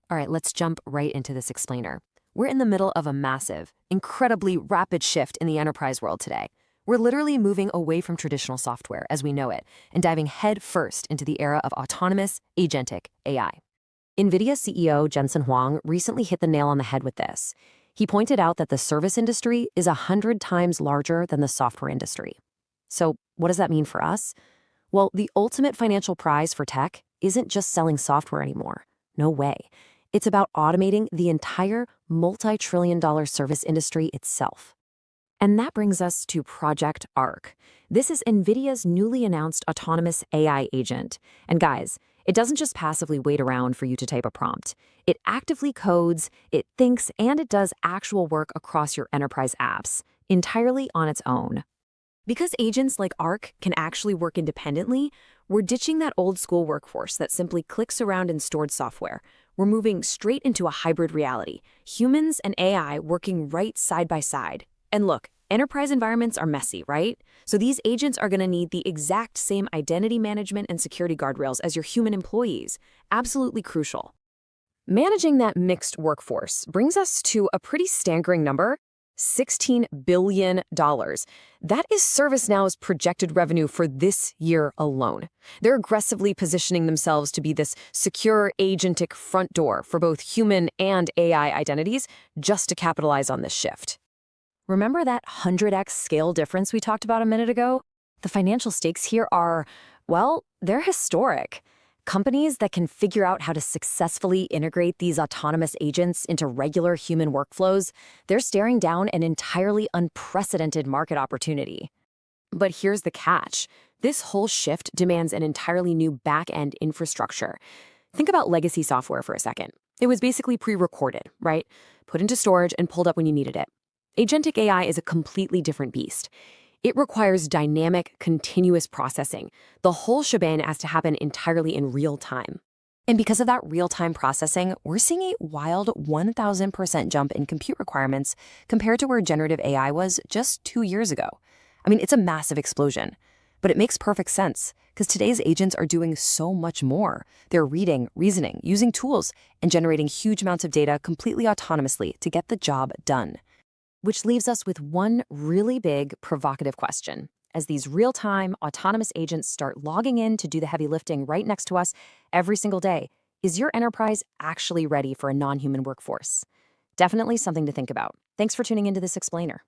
All right, let's jump right into this explainer. We're in the middle of a massive, incredibly rapid shift in the enterprise world today. We're literally moving away from traditional software as we know it and diving head first into the era of autonomous, agentic AI. NVIDIA CEO Jensen Huang recently hit the nail on the head with this. He pointed out that the service industry is 100 times larger than the software industry. So, what does that mean for us? Well, the ultimate financial prize for tech isn't just selling software anymore. No way. It's about automating the entire multi-trillion-dollar service industry itself. And that brings us to Project Arc. This is NVIDIA's newly announced autonomous AI agent. And guys, it doesn't just passively wait around for you to type a prompt. It actively codes, it thinks, and it does actual work across your enterprise apps, entirely on its own. Because agents like Arc can actually work independently, we're ditching that old school workforce that simply clicks around in stored software. We're moving straight into a hybrid reality, humans and AI working right side by side. And look, enterprise environments are messy, right? So these agents are going to need the exact same identity management and security guardrails as your human employees. Absolutely crucial. Managing that mixed workforce brings us to a pretty staggering number. $16 billion. That is ServiceNow's projected revenue for this year alone. They're aggressively positioning themselves to be this secure agentic front door for both human and AI identities just to capitalize on this shift. Remember that 100x scale difference we talked about a minute ago? The financial stakes here are, well, they're historic. Companies that can figure out how to successfully integrate these autonomous agents into regular human workflows, they're staring down an entirely unprecedented market opportunity. But here's the catch. This whole shift demands an entirely new back-end infrastructure. Think about legacy software for a second. It was basically pre-recorded, right? Put into storage and pulled up when you needed it. Agentic AI is a completely different beast. It requires dynamic, continuous processing. The whole shebang has to happen entirely in real time. And because of that real-time processing, we're seeing a wild 1,000% jump in compute requirements compared to where generative AI was just 2 years ago. I mean, it's a massive explosion. But it makes perfect sense, because today's agents are doing so much more. They're reading, reasoning, using tools, and generating huge amounts of data completely autonomously to get the job done. Which leaves us with one really big, provocative question. As these real-time, autonomous agents start logging in to do the heavy lifting right next to us every single day, is your enterprise actually ready for a non-human workforce? Definitely something to think about. Thanks for tuning into this explainer.